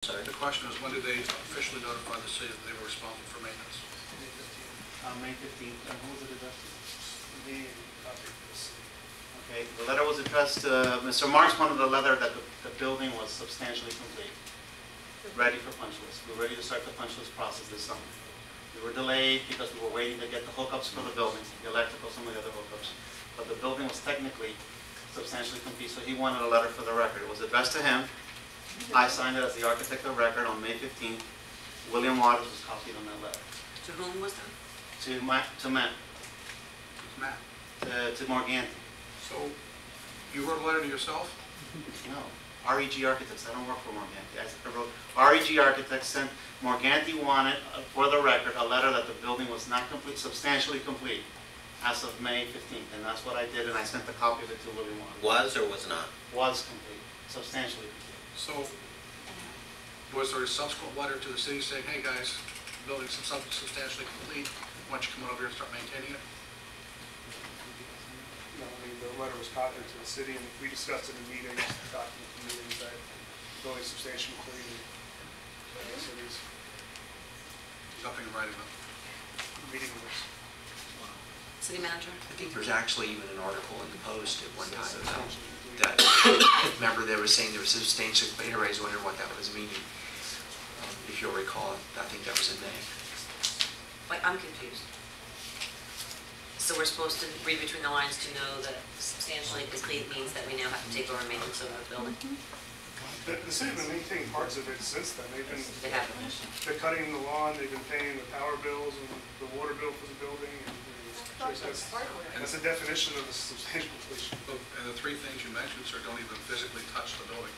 Sorry. The question is, when did they officially notify the city that they were responsible for maintenance? May 15th, and who was it addressed to? The copy of this. Okay, the letter was addressed to Mr. Marks wanted a letter that the building was substantially complete, ready for punch list. We were ready to start the punch list process this summer. We were delayed because we were waiting to get the hookups for the building, the electrical, some of the other hookups. But the building was technically substantially complete, so he wanted a letter for the record. It was addressed to him. I signed it as the architect of record on May 15th. William Waters was copied on that letter. To whom was that? To Matt, Matt. to Morganti. So, you wrote a letter to yourself? No, REG Architects, I don't work for Morganti. I wrote, REG Architects sent, Morganti wanted, for the record, a letter that the building was not complete, substantially complete, as of May 15th, and that's what I did, and I sent a copy of it to William Waters. Was or was not? Was complete, substantially complete. So, was there a subsequent letter to the city saying, hey guys, the building's substantially complete, why don't you come on over here and start maintaining it? No, I mean, the letter was copied to the city, and we discussed it in meetings, document in meetings, that the building's substantially complete. So these Nothing in writing though. meeting was. City manager? I think there's actually even an article in the Post at one time that, remember they were saying there was substantial, everybody's wondering what that was meaning. If you'll recall, I think that was in May. Wait, I'm confused. So we're supposed to read between the lines to know that substantially complete means that we now have to take over maintenance of the building? The city has been maintaining parts of it since then. They haven't. They're cutting the lawn, they've been paying the power bills and the water bill for the building. And that's the definition of a substantial completion. And the three things you mentioned, sir, don't even physically touch the building.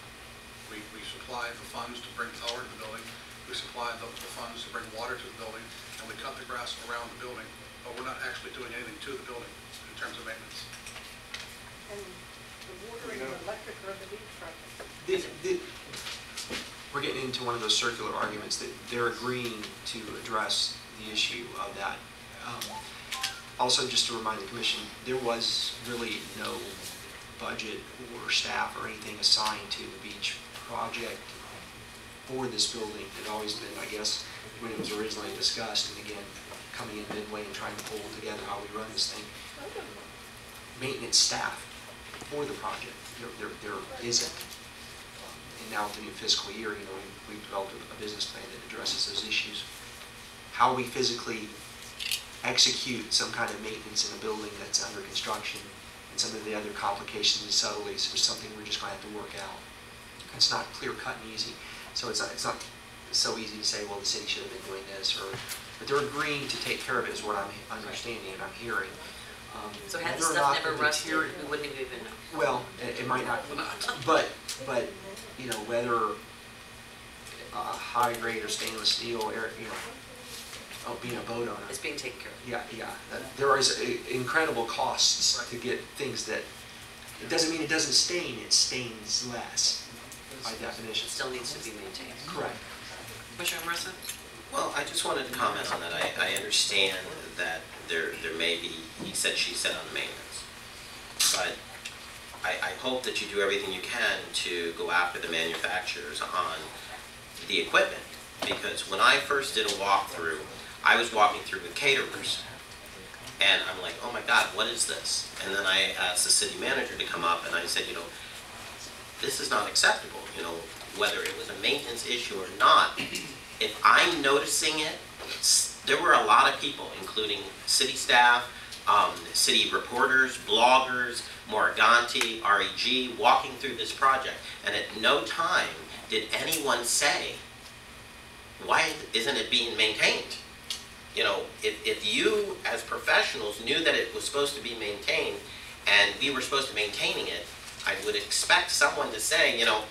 We supply the funds to bring power to the building, we supply the funds to bring water to the building, and we cut the grass around the building, but we're not actually doing anything to the building in terms of maintenance. And the water and the electric are the lead project. We're getting into one of those circular arguments that they're agreeing to address the issue of that. Also, just to remind the commission, there was really no budget or staff or anything assigned to the beach project for this building. It had always been, I guess, when it was originally discussed, and again, coming in midway and trying to pull together how we run this thing. Maintenance staff for the project, there isn't. And now with the new fiscal year, you know, we've developed a business plan that addresses those issues. How we physically execute some kind of maintenance in a building that's under construction and some of the other complications and subtleties is something we're just going to have to work out. It's not clear cut and easy. So it's not so easy to say, well, the city should have been doing this, but they're agreeing to take care of it is what I'm understanding and I'm hearing. So had the stuff never rusted, we wouldn't have even known. Well, it might not, but you know, whether high grade or stainless steel, you know, being a boat owner. It's being taken care of. Yeah. There is incredible costs to get things that, it doesn't mean it doesn't stain, it stains less by definition. It still needs to be maintained. Correct. Commissioner Mercer? Well, I just wanted to comment on that. I understand that there may be he said, she said on the maintenance, but I hope that you do everything you can to go after the manufacturers on the equipment, because when I first did a walkthrough, I was walking through with caterers, and I'm like, oh my God, what is this? And then I asked the city manager to come up, and I said, you know, this is not acceptable, you know, whether it was a maintenance issue or not. If I'm noticing it, there were a lot of people, including city staff, city reporters, bloggers, Morganti, REG, walking through this project, and at no time did anyone say, why isn't it being maintained? You know, if you as professionals knew that it was supposed to be maintained and we were supposed to be maintaining it, I would expect someone to say, you know,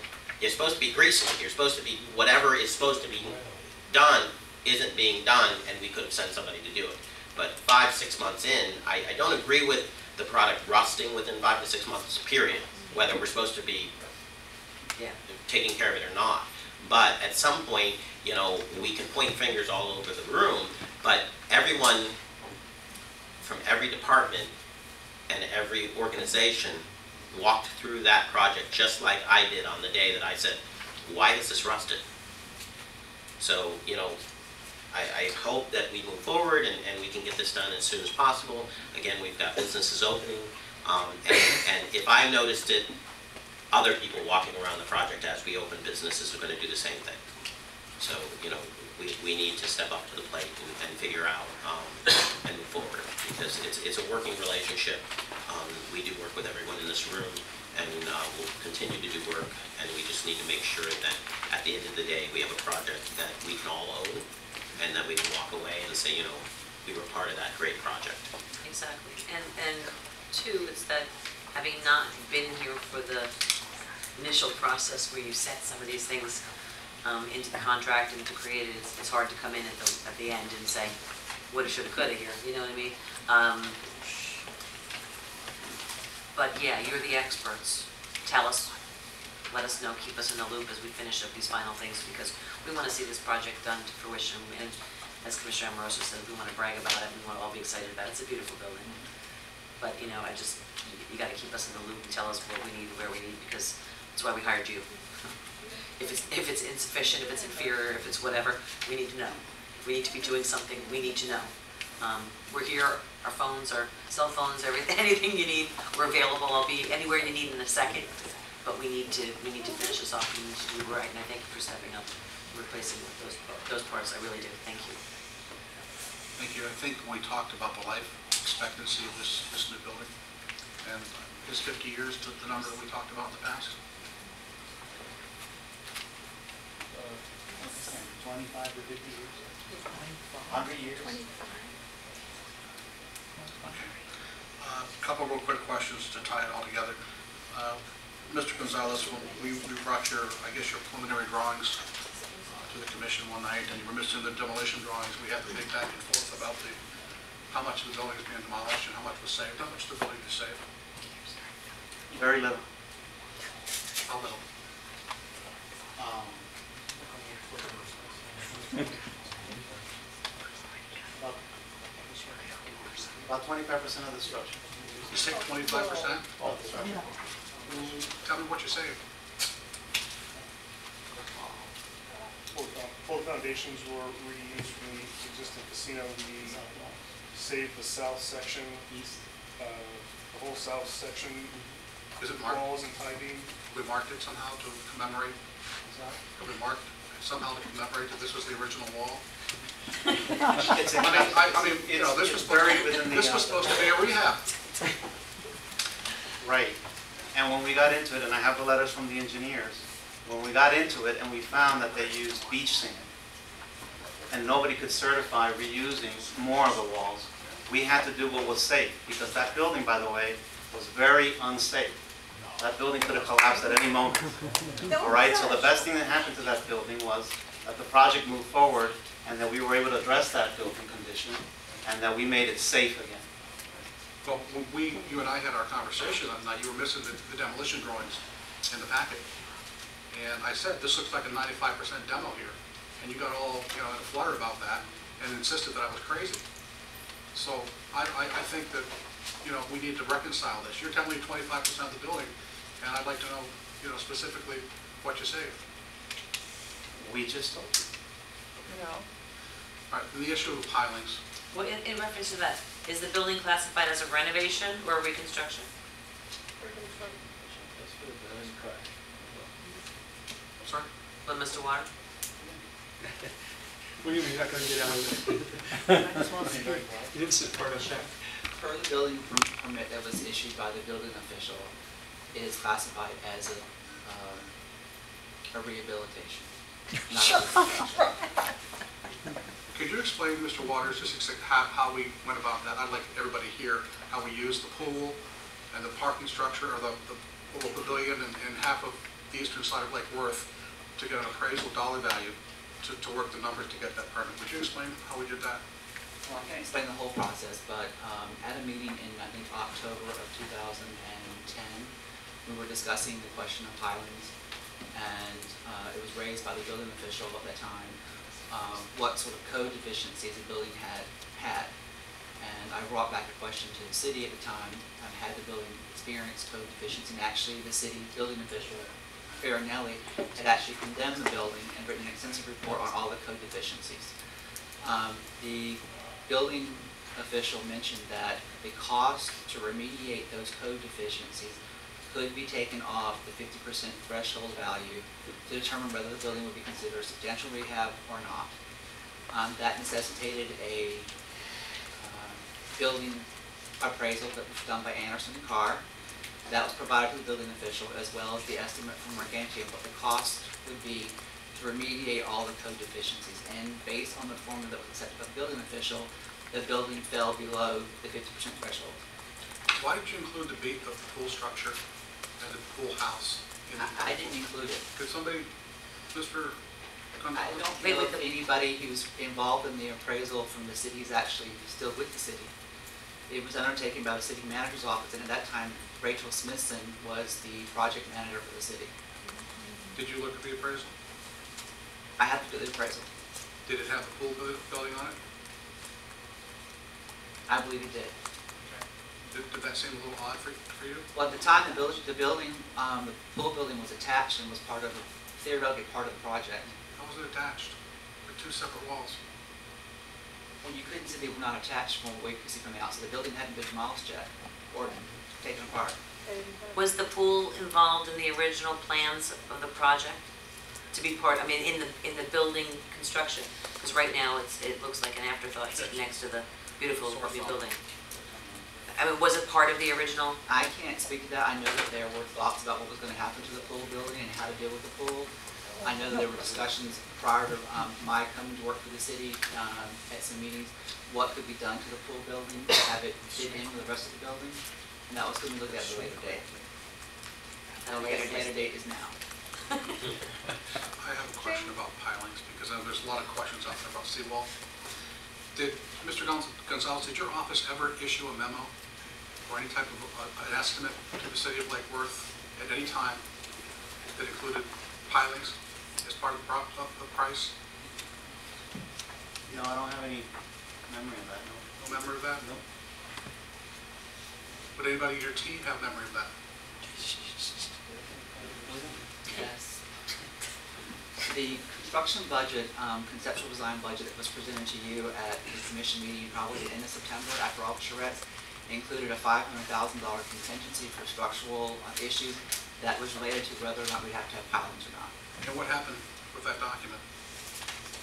you're supposed to be greasing it, you're supposed to be, whatever is supposed to be done isn't being done, and we could have sent somebody to do it. But 5-6 months in, I don't agree with the product rusting within 5 to 6 months period, whether we're supposed to be taking care of it or not. But at some point, you know, we can point fingers all over the room, but everyone from every department and every organization walked through that project just like I did on the day that I said, why is this rusted? So, you know, I hope that we move forward and we can get this done as soon as possible. Again, we've got businesses opening, and if I noticed it, other people walking around the project as we open businesses are going to do the same thing. So, you know, we need to step up to the plate and figure out and move forward, because it's a working relationship. We do work with everyone in this room, and we'll continue to do work, and we just need to make sure that at the end of the day, we have a project that we can all own, and that we can walk away and say, you know, we were part of that great project. Exactly. And two, it's that having not been here for the initial process where you set some of these things into the contract and to create it, it's hard to come in at the end and say, woulda, shoulda, coulda here, you know what I mean? But yeah, you're the experts. Tell us, let us know, keep us in the loop as we finish up these final things, because we want to see this project done to fruition. And as Commissioner Amoroso said, we want to brag about it, we want to all be excited about it. It's a beautiful building. But, you know, you got to keep us in the loop and tell us what we need, where we need, because that's why we hired you. If it's insufficient, if it's inferior, if it's whatever, we need to know. If we need to be doing something, we need to know. We're here, our phones, our cell phones, everything, anything you need, we're available. I'll be anywhere you need in a second. But we need to finish this off. We need to do it right, and I thank you for stepping up, replacing those parts. I really do. Thank you. Thank you. I think when we talked about the life expectancy of this new building, and is 50 years the number that we talked about in the past? 25 to 50 years. 100 years. Okay. A couple real quick questions to tie it all together. Mr. Gonzalez, when we brought your preliminary drawings to the commission one night, and you were missing the demolition drawings, we had the big back and forth about how much of the building is being demolished and how much was saved, how much the building is saved. Very little. How little? About 25% of the structure. You saved 25%? Tell me what you saved. Both foundations were reused from the existing casino. We saved the south section, the whole south section, Is it marked? walls and tie-beam. We marked it somehow to commemorate? Have we marked somehow to commemorate that this was the original wall? It's I mean, you know, this was buried within the. This was supposed to be a rehab. Right. And when we got into it, and I have the letters from the engineers, when we got into it and we found that they used beach sand, and nobody could certify reusing more of the walls, we had to do what was safe, because that building, by the way, was very unsafe. That building could have collapsed at any moment. All right, so the best thing that happened to that building was that the project moved forward and that we were able to address that building condition and that we made it safe again. Well, when you and I had our conversation that night, you were missing the demolition drawings in the packet. And I said, this looks like a 95% demo here. And you got all, you know, in a flutter about that and insisted that I was crazy. So I think that, you know, we need to reconcile this. You're telling me 25% of the building, and I'd like to know, you know, specifically what you saved. We just told you. All right, and the issue of the pilings. Well, in reference to that, is the building classified as a renovation or a reconstruction? I'm sorry? But Mr. Water? What do you mean, you're not going to get out of it? You didn't sit part of that. Per the building permit that was issued by the building official, it is classified as a rehabilitation. Not a reconstruction. Could you explain, Mr. Waters, just exactly how we went about that? I'd like everybody to hear how we used the pool and the parking structure, or the little pavilion and half of the eastern side of Lake Worth to get an appraisal dollar value to work the numbers to get that permit. Would you explain how we did that? Well, I can't explain the whole process, but at a meeting in, I think, October of 2010, we were discussing the question of pilings, and it was raised by the building official at that time, what sort of code deficiencies the building had. And I brought back a question to the city at the time, had the building experienced code deficiency, and actually the city building official Farinelli had actually condemned the building and written an extensive report on all the code deficiencies. The building official mentioned that the cost to remediate those code deficiencies could be taken off the 50% threshold value to determine whether the building would be considered a substantial rehab or not. That necessitated a building appraisal that was done by Anderson and Carr. That was provided to the building official, as well as the estimate from Morganti of what the cost would be to remediate all the code deficiencies. And based on the formula that was accepted by the building official, the building fell below the 50% threshold. Why did you include the beat of the pool structure and the pool house? I didn't include it. Could somebody, Mr. I Gonzalez? don't feel if anybody who's involved in the appraisal from the city is actually still with the city. It was undertaken by the city manager's office, and at that time, Rachel Smithson was the project manager for the city. Did you look at the appraisal? I have to do the appraisal. Did it have the pool building on it? I believe it did. Did that seem a little odd for you? Well, at the time, the pool building was attached and was theoretically part of the project. How was it attached? With two separate walls? Well, you couldn't see they were not attached from what we could see from the outside. The building hadn't been demolished yet or taken apart. Was the pool involved in the original plans of the project? To be part, I mean, in the building construction? Because right now, it looks like an afterthought sitting next to the beautiful new building. I mean, was it part of the original? I can't speak to that. I know that there were thoughts about what was going to happen to the pool building and how to deal with the pool. I know that there were discussions prior to my coming to work for the city at some meetings, what could be done to the pool building to have it fit in with the rest of the building. And that was going to be looked at a later date. And the later date is now. I have a question about pilings, because there's a lot of questions out there about seawall. Did, Mr. Gonzalez, did your office ever issue a memo or any type of an estimate to the city of Lake Worth at any time that included pilings as part of the price? No, I don't have any memory of that, no. No memory of that? No. Would anybody in your team have memory of that? Yes. The construction budget, conceptual design budget that was presented to you at the commission meeting probably at the end of September after all the charrettes included a $500,000 contingency for structural issues that was related to whether or not we have to have pilings or not. And what happened with that document?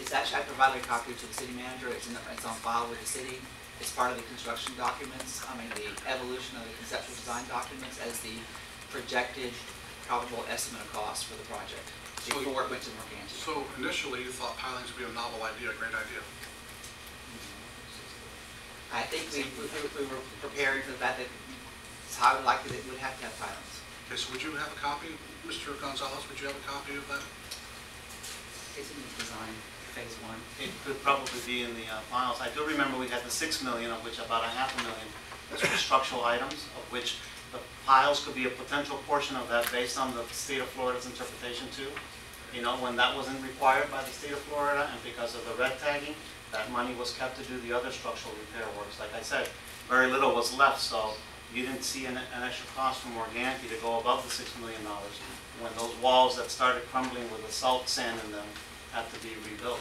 It's actually, I provided a copy to the city manager. It's on file with the city. It's part of the construction documents, the evolution of the conceptual design documents as the projected probable estimate of cost for the project before it went to Morganti. So initially you thought pilings would be a novel idea, a great idea. I think we were preparing for the fact that it's highly likely that we would have to have pilings. Okay, so would you have a copy, Mr. Gonzalez, would you have a copy of that? It's in the design phase one. It could probably be in the files. I do remember we had the 6 million, of which about $500,000 was for structural items, of which the piles could be a potential portion of that based on the state of Florida's interpretation too. You know, when that wasn't required by the state of Florida and because of the red tagging, that money was kept to do the other structural repair works. Like I said, very little was left, so you didn't see an extra cost from Morganti to go above the $6 million when those walls that started crumbling with the salt sand in them had to be rebuilt.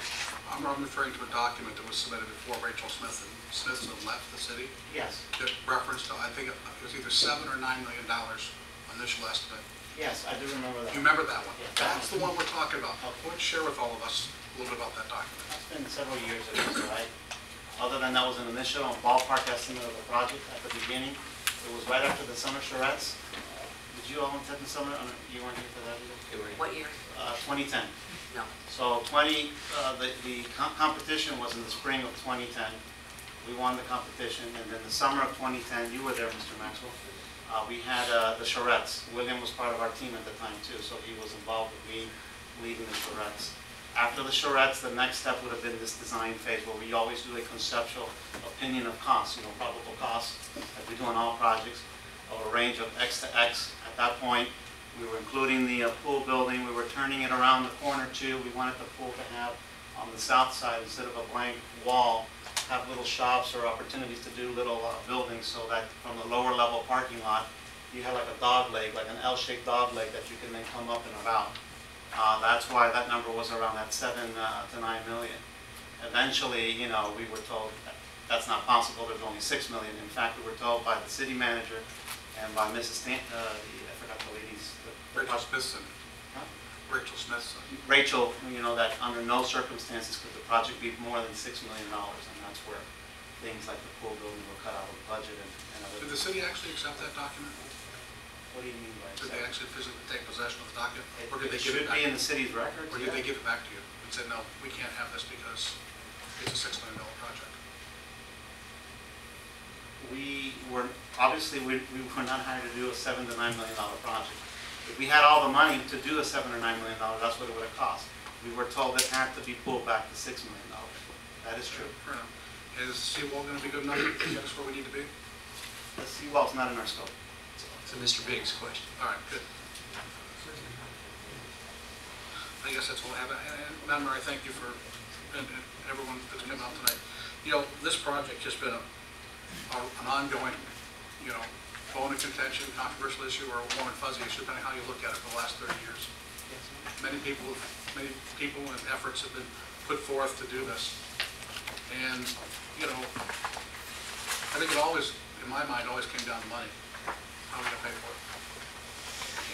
I'm referring to a document that was submitted before Rachel Smithson left the city. Yes, That referenced, I think it was either $7 or $9 million initial estimate. yes, I do remember that. You remember that one? Yeah. That's the one we're talking about. Why don't you share with all of us a little bit about that document? That's been several years ago, so other than that was an initial ballpark estimate of the project at the beginning. It was right after the summer charrettes. Did you all attend the summer? You weren't here for that either? What year? 2010. No. So the competition was in the spring of 2010. We won the competition, and then the summer of 2010, you were there, Mr. Maxwell. We had the charrettes. William was part of our team at the time too, so he was involved with me leading the charrettes. After the charrettes, the next step would have been this design phase where we always do a conceptual opinion of costs, probable costs, as we do on all projects, of a range of X to X. At that point, we were including the pool building. We were turning it around the corner too. We wanted the pool to have on the south side, instead of a blank wall, have little shops or opportunities to do little buildings so that from the lower level parking lot, you have like a dog leg, like an L-shaped dog leg that you can then come up and about. That's why that number was around that 7 to 9 million. Eventually, you know, we were told that's not possible, there's only 6 million. In fact, we were told by the city manager and by Mrs. I forgot the lady's. Rachel Smithson. Huh? Rachel Smithson. Rachel, you know, that under no circumstances could the project be more than $6 million, and that's where things like the pool building were cut out of the budget and other. Did the city actually accept that document? What do you mean by Did they that? actually physically take possession of the document? Or did they It give should it back? be in the city's records. Or did they yeah. give it back to you and said, no, we can't have this because it's a $6 million project? We were, obviously, we were not hired to do a $7 to $9 million project. If we had all the money to do a $7 or $9 million, that's what it would have cost. We were told it had to be pulled back to $6 million. That is true. Fair enough. Is seawall going to be good enough to get us where we need to be? The seawall's not in our scope. So Mr. Biggs' question. All right, good. I guess that's all I have. And Madam Mayor, I thank you for, and everyone that's come out tonight. You know, this project has been an ongoing, you know, bone of contention, controversial issue, or a warm and fuzzy issue, depending on how you look at it for the last 30 years. Many people and efforts have been put forth to do this. And, you know, I think it always, in my mind, always came down to money. How are we going to pay for it?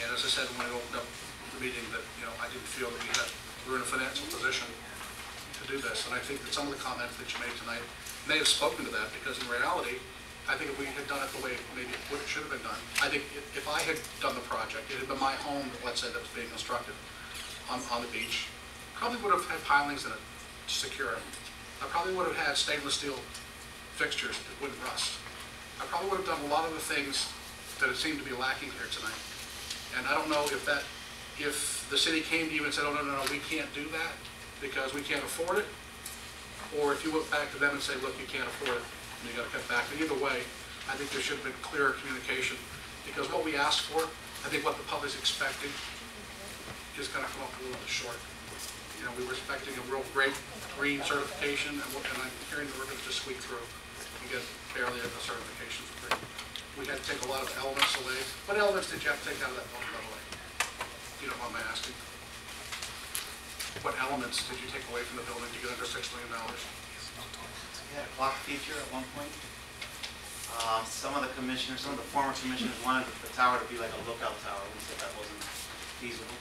And as I said when I opened up the meeting, that, you know, I didn't feel that we were in a financial position to do this. And I think that some of the comments that you made tonight may have spoken to that, because in reality, I think if we had done it the way maybe what it should have been done, I think if I had done the project, it had been my home, let's say, that was being constructed on the beach, probably would have had pilings in it to secure it. I probably would have had stainless steel fixtures that wouldn't rust. I probably would have done a lot of the things that it seemed to be lacking here tonight. And I don't know if the city came to you and said, oh, no, we can't do that because we can't afford it, or if you went back to them and say, look, you can't afford it, and you got to cut back. But either way, I think there should have been clearer communication, because what we asked for, I think what the public's expecting, is going to come up a little bit short. You know, we were expecting a real great green certification, and I'm hearing that we're going to just squeak through and get barely a certification for green. We had to take a lot of elements away. What elements did you have to take out of that building, by the way? You know what I'm asking? What elements did you take away from the building to get under $6 million? We had a clock feature at one point. Some of the former commissioners wanted the tower to be like a lookout tower. We said that wasn't feasible.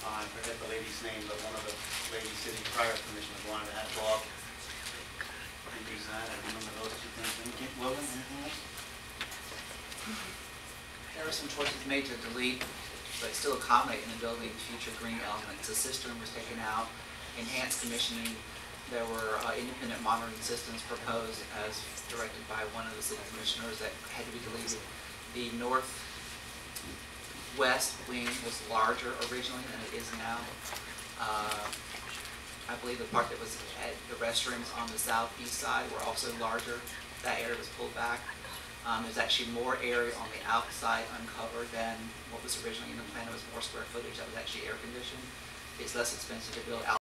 I forget the lady's name, but one of the lady city prior commissioners wanted to have go up and use that. I remember those two things. William, anything else? There were some choices made to delete, but still accommodate in the building future green elements. The cistern was taken out, enhanced commissioning. There were independent monitoring systems proposed as directed by one of the city commissioners that had to be deleted. The northwest wing was larger originally than it is now. I believe the part that was at the restrooms on the southeast side were also larger. That area was pulled back. There's actually more area on the outside uncovered than what was originally in the plan. It was more square footage that was actually air conditioned. It's less expensive to build out